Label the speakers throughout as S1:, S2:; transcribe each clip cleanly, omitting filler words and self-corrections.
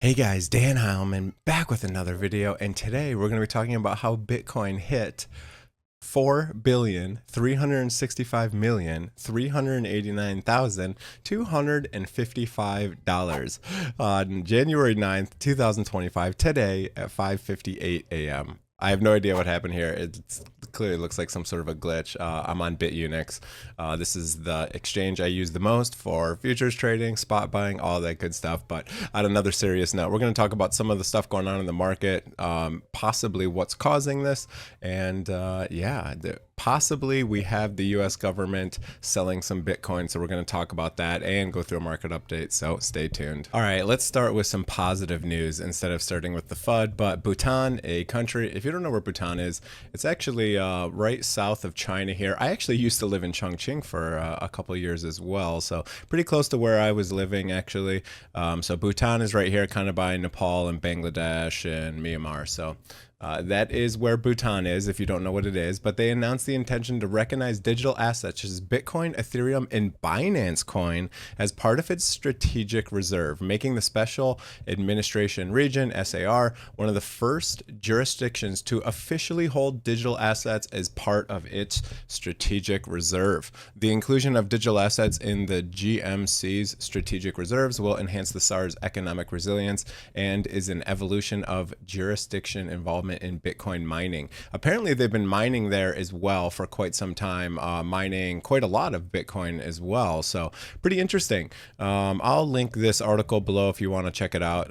S1: Hey guys, Dan Heilman back with another video, and today we're going to be talking about how Bitcoin hit 4,365,389,255 on January 9th, 2025, today at 5:58 a.m. I have no idea what happened here. It clearly looks like some sort of a glitch. I'm on Bitunix. This is the exchange I use the most for futures trading, spot buying, all that good stuff. But on another serious note, we're going to talk about some of the stuff going on in the market, possibly what's causing this, and possibly we have the US government selling some Bitcoin. So we're going to talk about that and go through a market update. So stay tuned. All right, let's start with some positive news instead of starting with the FUD. But Bhutan, a country, if you don't know where Bhutan is, it's actually right south of China here. I actually used to live in Chongqing for a couple of years as well. So pretty close to where I was living, actually. So Bhutan is right here, kind of by Nepal and Bangladesh and Myanmar. So that is where Bhutan is, if you don't know what it is. But they announced the intention to recognize digital assets such as Bitcoin, Ethereum, and Binance Coin as part of its strategic reserve, making the Special Administration Region, SAR, one of the first jurisdictions to officially hold digital assets as part of its strategic reserve. The inclusion of digital assets in the GMC's strategic reserves will enhance the SAR's economic resilience and is an evolution of jurisdiction involvement in Bitcoin mining. Apparently, they've been mining there as well for quite some time, mining quite a lot of Bitcoin as well. So pretty interesting. I'll link this article below if you want to check it out.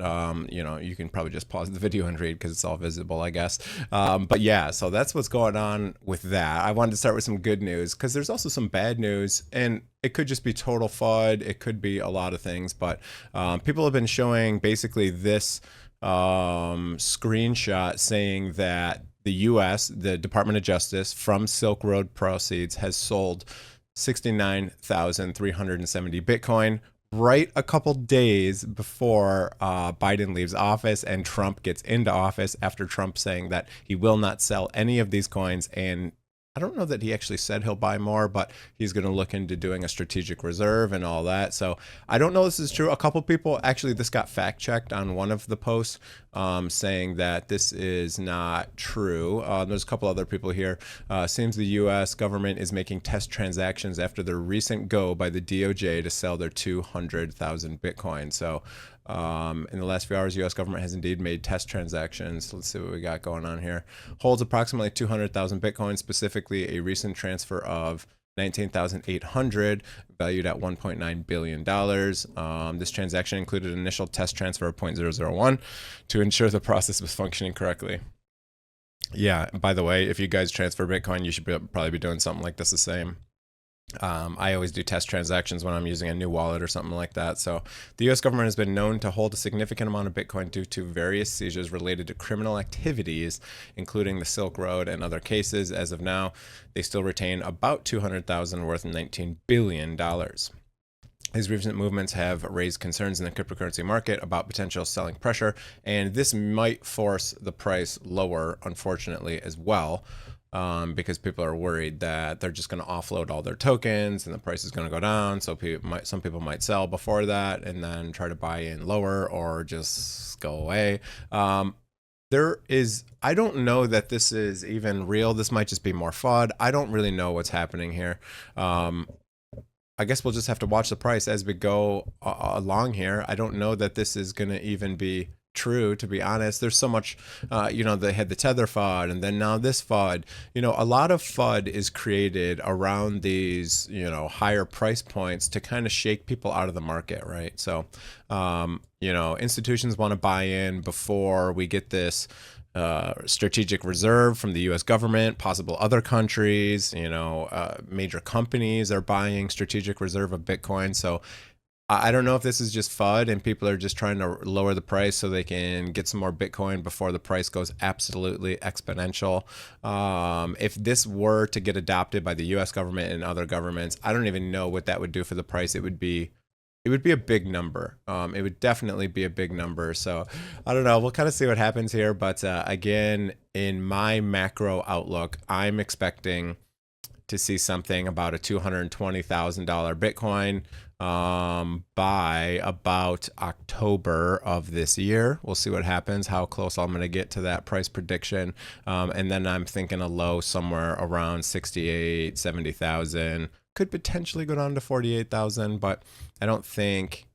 S1: You can probably just pause the video and read because it's all visible, I guess. But yeah, so that's what's going on with that. I wanted to start with some good news because there's also some bad news, and it could just be total FUD. It could be a lot of things, but people have been showing basically this screenshot saying that the US, the Department of Justice, from Silk Road proceeds has sold 69,370 Bitcoin right a couple days before Biden leaves office and Trump gets into office, after Trump saying that he will not sell any of these coins. And I don't know that he actually said he'll buy more, but he's going to look into doing a strategic reserve and all that. So I don't know if this is true. A couple people, actually, this got fact checked on one of the posts, saying that this is not true. There's a couple other people here. Seems the U.S. government is making test transactions after the recent go by the DOJ to sell their 200,000 Bitcoin. So in the last few hours, U.S. government has indeed made test transactions. Let's see what we got going on here. Holds approximately 200,000 Bitcoin, specifically a recent transfer of 19,800, valued at $1.9 billion. This transaction included an initial test transfer of 0.001 to ensure the process was functioning correctly. Yeah, by the way, if you guys transfer Bitcoin, you should probably be doing something like this the same. I always do test transactions when I'm using a new wallet or something like that. So the U.S. government has been known to hold a significant amount of Bitcoin due to various seizures related to criminal activities, including the Silk Road and other cases. As of now, they still retain about 200,000 worth $19 billion. These recent movements have raised concerns in the cryptocurrency market about potential selling pressure, and this might force the price lower, unfortunately, as well. Because people are worried that they're just going to offload all their tokens and the price is going to go down. So some people might sell before that and then try to buy in lower or just go away. I don't know that this is even real. This might just be more FUD. I don't really know what's happening here. I guess we'll just have to watch the price as we go along here. I don't know that this is going to even be true, to be honest. There's so much, they had the Tether FUD and then now this FUD. A lot of FUD is created around these, higher price points to kind of shake people out of the market, right? So, institutions want to buy in before we get this strategic reserve from the U.S. government, possible other countries, major companies are buying strategic reserve of Bitcoin. So I don't know if this is just FUD and people are just trying to lower the price so they can get some more Bitcoin before the price goes absolutely exponential. If this were to get adopted by the U.S. government and other governments, I don't even know what that would do for the price. It would be a big number. It would definitely be a big number. So I don't know. We'll kind of see what happens here. But again, in my macro outlook, I'm expecting to see something about a $220,000 Bitcoin by about October of this year. We'll see what happens, how close I'm going to get to that price prediction. And then I'm thinking a low somewhere around 68, 70,000. Could potentially go down to 48,000, but I don't think,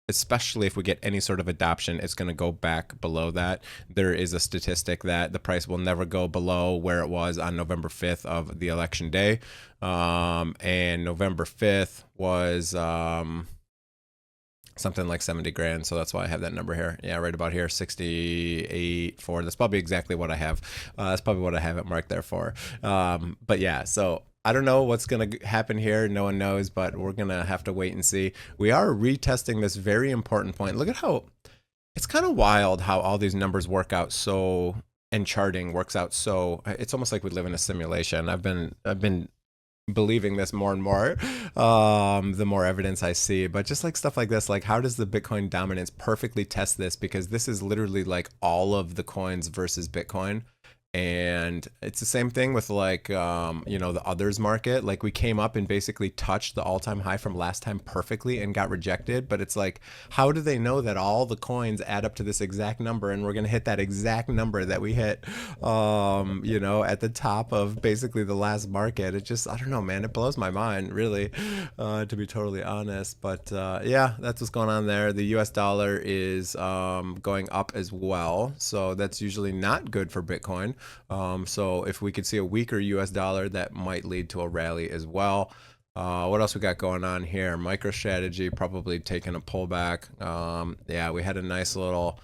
S1: especially if we get any sort of adoption, it's going to go back below that. There is a statistic that the price will never go below where it was on November 5th of the election day. And November 5th was something like 70 grand. So that's why I have that number here. Yeah, right about here, 68, 4. That's probably exactly what I have. That's probably what I have it marked there for. But yeah, so I don't know what's going to happen here. No one knows, but we're going to have to wait and see. We are retesting this very important point. Look at how it's kind of wild how all these numbers work out so, and charting works out so, it's almost like we live in a simulation. I've been believing this more and more the more evidence I see. But just like stuff like this, like how does the Bitcoin dominance perfectly test this? Because this is literally like all of the coins versus Bitcoin. And it's the same thing with like, the others market. Like we came up and basically touched the all-time high from last time perfectly and got rejected. But it's like, how do they know that all the coins add up to this exact number and we're going to hit that exact number that we hit, at the top of basically the last market? It just, I don't know, man, it blows my mind really, to be totally honest. But yeah, that's what's going on there. The US dollar is going up as well. So that's usually not good for Bitcoin. So if we could see a weaker US dollar, that might lead to a rally as well. What else we got going on here? MicroStrategy probably taking a pullback. Yeah, we had a nice little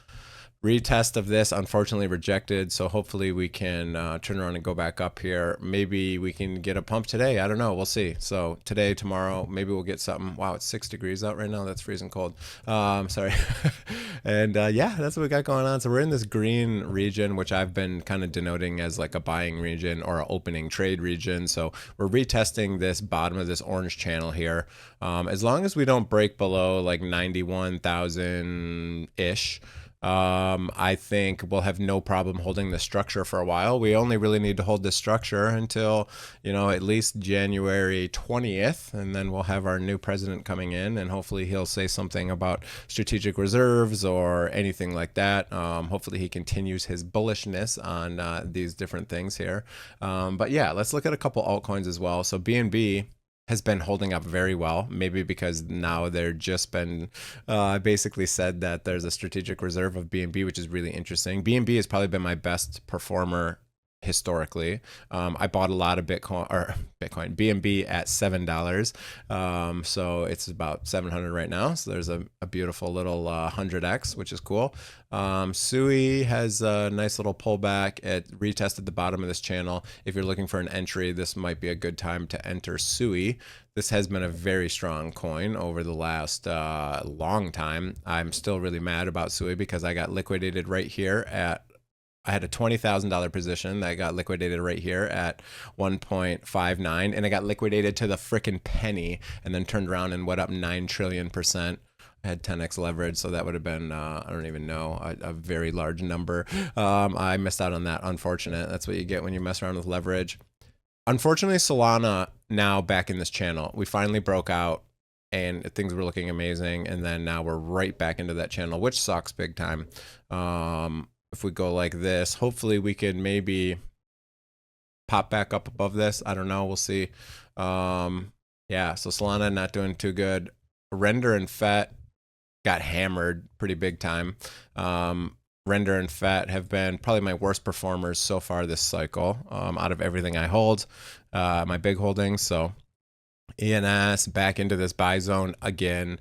S1: retest of this, unfortunately rejected. So hopefully we can turn around and go back up here. Maybe we can get a pump today. I don't know. We'll see. So today, tomorrow, maybe we'll get something. Wow, it's 6 degrees out right now. That's freezing cold. Sorry. And yeah, that's what we got going on. So we're in this green region, which I've been kind of denoting as like a buying region or an opening trade region. So we're retesting this bottom of this orange channel here. As long as we don't break below like 91,000-ish, I think we'll have no problem holding the structure for a while. We only really need to hold this structure until, at least January 20th, and then we'll have our new president coming in, and hopefully he'll say something about strategic reserves or anything like that. Hopefully he continues his bullishness on these different things here. But yeah, let's look at a couple altcoins as well. So BNB has been holding up very well, maybe because now they're just been basically said that there's a strategic reserve of BNB, which is really interesting. BNB has probably been my best performer historically. I bought a lot of BNB at $7. So it's about 700 right now. So there's a beautiful little 100x, which is cool. Sui has a nice little pullback. It retested the bottom of this channel. If you're looking for an entry, this might be a good time to enter Sui. This has been a very strong coin over the last long time. I'm still really mad about Sui because I got liquidated right here I had a $20,000 position that got liquidated right here at 1.59, and it got liquidated to the frickin' penny, and then turned around and went up 9 trillion%. I had 10x leverage, so that would have been, I don't even know, a very large number. I missed out on that. Unfortunate. That's what you get when you mess around with leverage. Unfortunately, Solana now back in this channel. We finally broke out, and things were looking amazing, and then now we're right back into that channel, which sucks big time. If we go like this, hopefully we could maybe pop back up above this. I don't know. We'll see. Yeah, so Solana not doing too good. Render and FET got hammered pretty big time. Render and FET have been probably my worst performers so far this cycle, out of everything I hold, my big holdings. So ENS back into this buy zone again.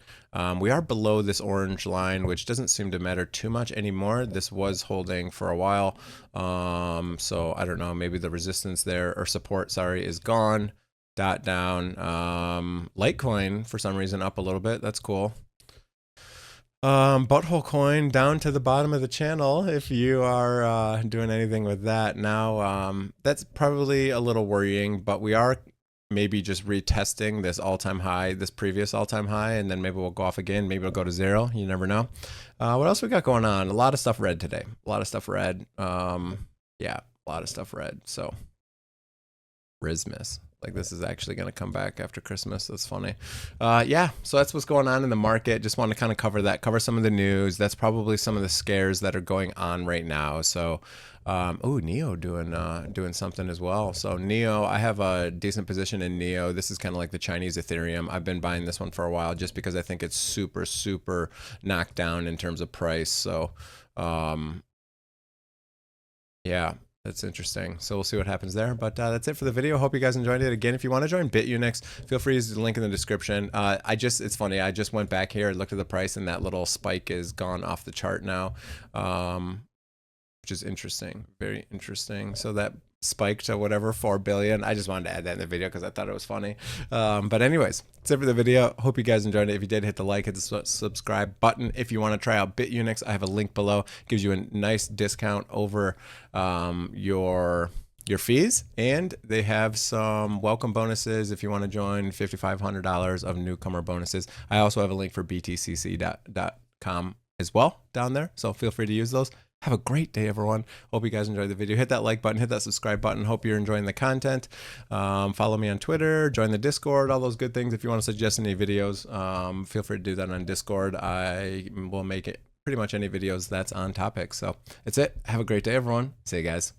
S1: We are below this orange line, which doesn't seem to matter too much anymore. This was holding for a while. So I don't know, maybe the resistance there, or support, sorry, is gone. Dot down. Litecoin, for some reason, up a little bit. That's cool. Butthole coin down to the bottom of the channel. If you are doing anything with that now, that's probably a little worrying, but we are maybe just retesting this all-time high, this previous all-time high, and then maybe we'll go off again. Maybe it'll go to 0. You never know. What else we got going on? A lot of stuff red today. A lot of stuff red. Yeah, a lot of stuff red. So Rismus. like this is actually going to come back after Christmas. That's funny. Yeah, so that's what's going on in the market. Just want to kind of cover some of the news. That's probably some of the scares that are going on right now. So, Neo doing something as well. So Neo, I have a decent position in Neo. This is kind of like the Chinese Ethereum. I've been buying this one for a while just because I think it's super, super knocked down in terms of price. So, yeah. That's interesting. So we'll see what happens there. But that's it for the video. Hope you guys enjoyed it. Again, if you want to join Bitunix, feel free to use the link in the description. It's funny. I just went back here and looked at the price, and that little spike is gone off the chart now, which is interesting. Very interesting. So that spiked to whatever 4 billion. I just wanted to add that in the video because I thought it was funny. But anyways, that's it for the video. Hope you guys enjoyed it. If you did, hit the like, hit the subscribe button. If you want to try out Bitunix, I have a link below. It gives you a nice discount over your fees, and they have some welcome bonuses if you want to join. $5,500 of newcomer bonuses. I also have a link for btcc.com as well down there, so feel free to use those. Have a great day, everyone. Hope you guys enjoyed the video. Hit that like button, hit that subscribe button. Hope you're enjoying the content. Follow me on Twitter, join the Discord, all those good things. If you want to suggest any videos, feel free to do that on Discord. I will make it pretty much any videos that's on topic. So that's it. Have a great day, everyone. See you guys.